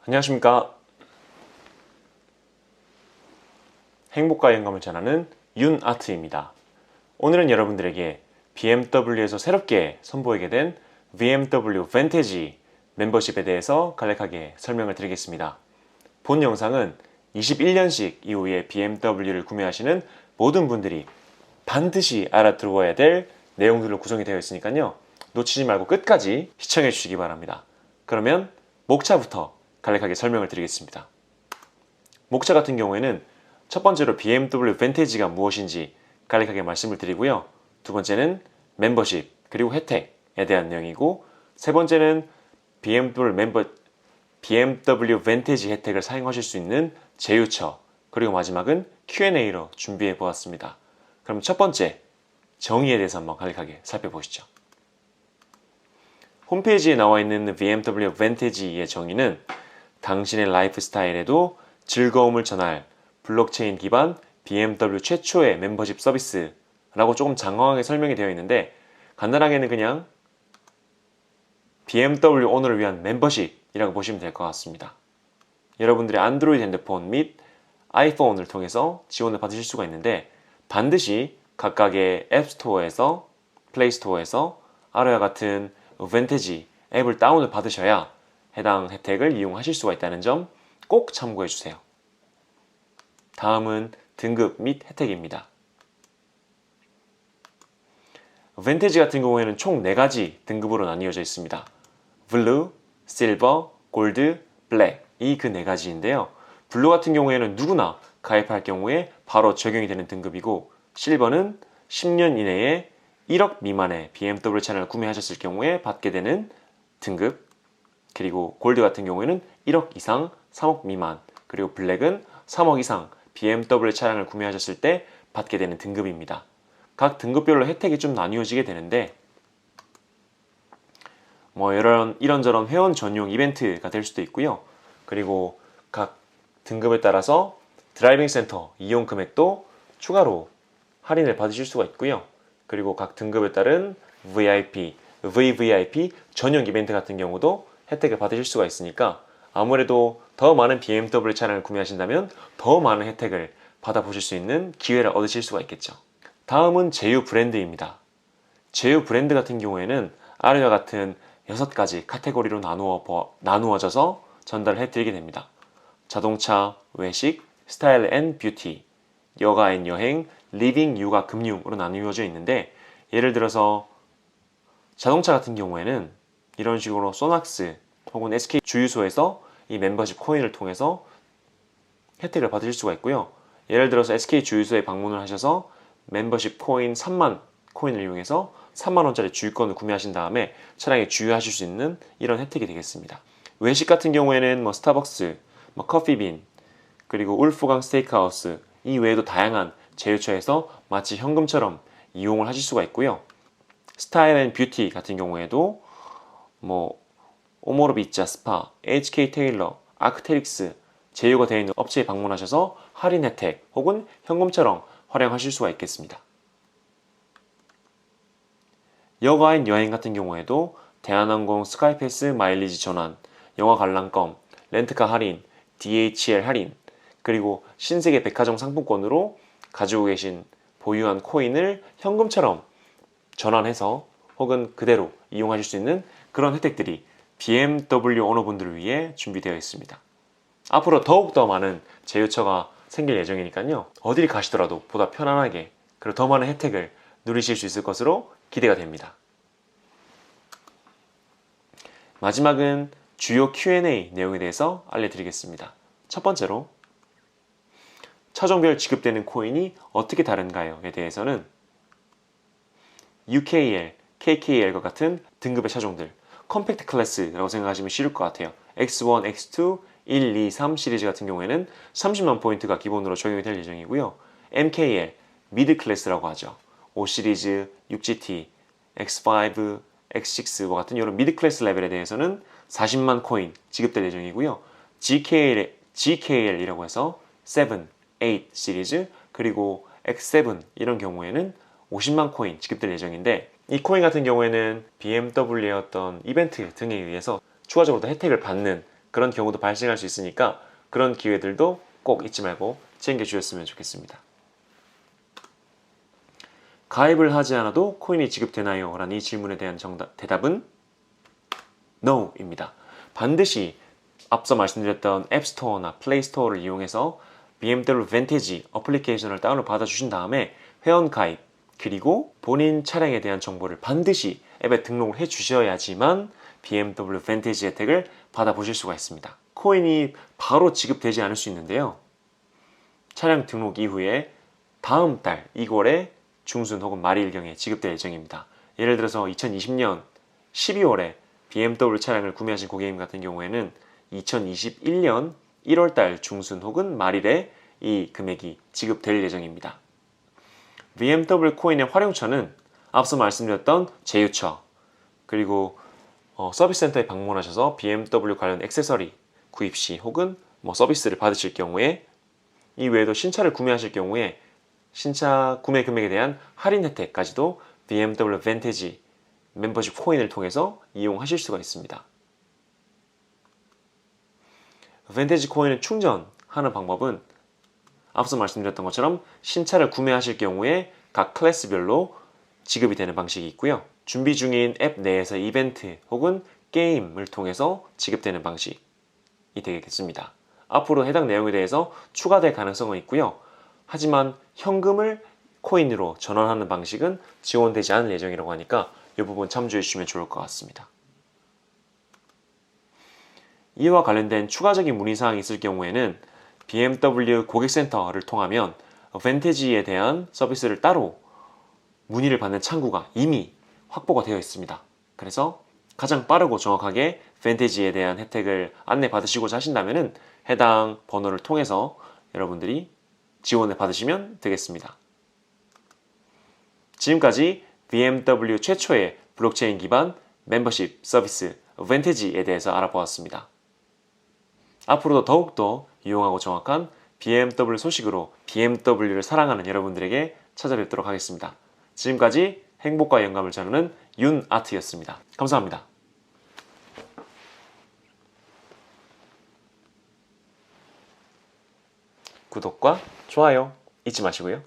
안녕하십니까. 행복과 영감을 전하는 윤아트입니다. 오늘은 여러분들에게 BMW에서 새롭게 선보이게 된 BMW Vantage 멤버십에 대해서 간략하게 설명을 드리겠습니다. 본 영상은 21년식 이후에 BMW를 구매하시는 모든 분들이 반드시 알아들어야 될 내용들로 구성이 되어 있으니까요. 놓치지 말고 끝까지 시청해 주시기 바랍니다. 그러면 목차부터 간략하게 설명을 드리겠습니다. 목차 같은 경우에는 첫 번째로 BMW Vantage가 무엇인지 간략하게 말씀을 드리고요. 두 번째는 멤버십 그리고 혜택에 대한 내용이고, 세 번째는 BMW Vantage 혜택을 사용하실 수 있는 제휴처, 그리고 마지막은 Q&A로 준비해 보았습니다. 그럼 첫 번째 정의에 대해서 한번 간략하게 살펴보시죠. 홈페이지에 나와 있는 BMW Vantage의 정의는 당신의 라이프 스타일에도 즐거움을 전할 블록체인 기반 BMW 최초의 멤버십 서비스라고 조금 장황하게 설명이 되어 있는데, 간단하게는 그냥 BMW 오너를 위한 멤버십이라고 보시면 될 것 같습니다. 여러분들의 안드로이드 핸드폰 및 아이폰을 통해서 지원을 받으실 수가 있는데, 반드시 각각의 앱스토어에서 플레이스토어에서 아래와 같은 벤테지 앱을 다운을 받으셔야 해당 혜택을 이용하실 수가 있다는 점 꼭 참고해 주세요. 다음은 등급 및 혜택입니다. 벤테지 같은 경우에는 총 4가지 등급으로 나뉘어져 있습니다. 블루, 실버, 골드, 블랙, 이 그 4가지인데요. 블루 같은 경우에는 누구나 가입할 경우에 바로 적용이 되는 등급이고, 실버는 10년 이내에 1억 미만의 BMW 차량을 구매하셨을 경우에 받게 되는 등급, 그리고 골드 같은 경우에는 1억 이상 3억 미만, 그리고 블랙은 3억 이상 BMW 차량을 구매하셨을 때 받게 되는 등급입니다. 각 등급별로 혜택이 좀 나뉘어지게 되는데, 이런저런 회원 전용 이벤트가 될 수도 있고요. 그리고 각 등급에 따라서 드라이빙 센터 이용 금액도 추가로 할인을 받으실 수가 있고요. 그리고 각 등급에 따른 VVIP 전용 이벤트 같은 경우도 혜택을 받으실 수가 있으니까, 아무래도 더 많은 BMW 차량을 구매하신다면 더 많은 혜택을 받아보실 수 있는 기회를 얻으실 수가 있겠죠. 다음은 제휴 브랜드입니다. 제휴 브랜드 같은 경우에는 아래와 같은 6가지 카테고리로 나누어져서 전달을 해드리게 됩니다. 자동차, 외식, 스타일 앤 뷰티, 여가 앤 여행, 리빙, 육아, 금융으로 나누어져 있는데, 예를 들어서 자동차 같은 경우에는 이런 식으로 소낙스 혹은 SK 주유소에서 이 멤버십 코인을 통해서 혜택을 받으실 수가 있고요. 예를 들어서 SK 주유소에 방문을 하셔서 멤버십 코인 3만 코인을 이용해서 3만원짜리 주유권을 구매하신 다음에 차량에 주유하실 수 있는 이런 혜택이 되겠습니다. 외식 같은 경우에는 스타벅스, 커피빈, 그리고 울프강 스테이크하우스, 이 외에도 다양한 제휴처에서 마치 현금처럼 이용을 하실 수가 있고요. 스타일 앤 뷰티 같은 경우에도 오모로비자 스파, HK 테일러, 아크테릭스 제휴가 되어 있는 업체에 방문하셔서 할인 혜택 혹은 현금처럼 활용하실 수가 있겠습니다. 여가인 여행 같은 경우에도 대한항공 스카이패스 마일리지 전환, 영화 관람권, 렌트카 할인, DHL 할인, 그리고 신세계 백화점 상품권으로 가지고 계신 보유한 코인을 현금처럼 전환해서 혹은 그대로 이용하실 수 있는 그런 혜택들이 BMW 오너분들을 위해 준비되어 있습니다. 앞으로 더욱더 많은 제휴처가 생길 예정이니까요. 어딜 가시더라도 보다 편안하게 그리고 더 많은 혜택을 누리실 수 있을 것으로 기대가 됩니다. 마지막은 주요 Q&A 내용에 대해서 알려드리겠습니다. 첫 번째로, 차종별 지급되는 코인이 어떻게 다른가요?에 대해서는 UKL, KKL과 같은 등급의 차종들, 컴팩트 클래스라고 생각하시면 쉬울 것 같아요. X1, X2, 1, 2, 3 시리즈 같은 경우에는 30만 포인트가 기본으로 적용이 될 예정이고요. MKL, 미드 클래스라고 하죠. 5 시리즈, 6GT, X5, X6와 같은 이런 미드 클래스 레벨에 대해서는 40만 코인 지급될 예정이고요. GKL이라고 해서 7, 8 시리즈, 그리고 X7 이런 경우에는 50만 코인 지급될 예정인데, 이 코인 같은 경우에는 BMW의 어떤 이벤트 등에 의해서 추가적으로 더 혜택을 받는 그런 경우도 발생할 수 있으니까 그런 기회들도 꼭 잊지 말고 챙겨주셨으면 좋겠습니다. 가입을 하지 않아도 코인이 지급되나요? 라는 이 질문에 대한 대답은 NO입니다. 반드시 앞서 말씀드렸던 앱스토어나 플레이스토어를 이용해서 BMW Vantage 어플리케이션을 다운로드 받아주신 다음에 회원 가입 그리고 본인 차량에 대한 정보를 반드시 앱에 등록을 해 주셔야지만 BMW Vantage 혜택을 받아보실 수가 있습니다. 코인이 바로 지급되지 않을 수 있는데요. 차량 등록 이후에 다음 달 2월에 중순 혹은 말일경에 지급될 예정입니다. 예를 들어서 2020년 12월에 BMW 차량을 구매하신 고객님 같은 경우에는 2021년 1월달 중순 혹은 말일에 이 금액이 지급될 예정입니다. BMW 코인의 활용처는 앞서 말씀드렸던 제휴처 그리고 서비스 센터에 방문하셔서 BMW 관련 액세서리 구입 시 혹은 서비스를 받으실 경우에 이 외에도 신차를 구매하실 경우에 신차 구매 금액에 대한 할인 혜택까지도 BMW Vantage 멤버십 코인을 통해서 이용하실 수가 있습니다. Vantage 코인을 충전하는 방법은 앞서 말씀드렸던 것처럼 신차를 구매하실 경우에 각 클래스별로 지급이 되는 방식이 있고요. 준비 중인 앱 내에서 이벤트 혹은 게임을 통해서 지급되는 방식이 되겠습니다. 앞으로 해당 내용에 대해서 추가될 가능성은 있고요. 하지만 현금을 코인으로 전환하는 방식은 지원되지 않을 예정이라고 하니까 이 부분 참조해 주시면 좋을 것 같습니다. 이와 관련된 추가적인 문의사항이 있을 경우에는 BMW 고객센터를 통하면 벤테지에 대한 서비스를 따로 문의를 받는 창구가 이미 확보가 되어 있습니다. 그래서 가장 빠르고 정확하게 벤테지에 대한 혜택을 안내 받으시고자 하신다면 해당 번호를 통해서 여러분들이 지원을 받으시면 되겠습니다. 지금까지 BMW 최초의 블록체인 기반 멤버십 서비스 벤테지에 대해서 알아보았습니다. 앞으로도 더욱더 유용하고 정확한 BMW 소식으로 BMW를 사랑하는 여러분들에게 찾아뵙도록 하겠습니다. 지금까지 행복과 영감을 전하는 윤아트였습니다. 감사합니다. 구독과 좋아요 잊지 마시고요.